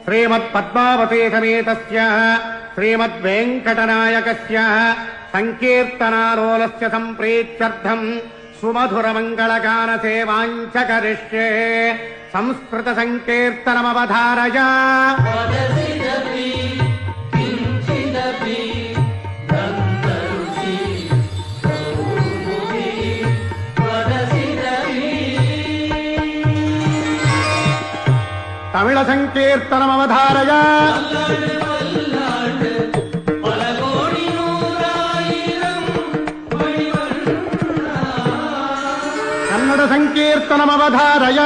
श्रीमत्पद्मावती समेतस्य श्रीमद्वेङ्कटनायकस्य सङ्कीर्तनालोलस्य सम्प्रीत्यर्थम् सुमधुरमङ्गलगानसेवाञ्च करिष्ये। संस्कृतसङ्कीर्तनमवधारय। तमिळ संकीर्तनमवधारय। कन्नड संकीर्तनमवधारय।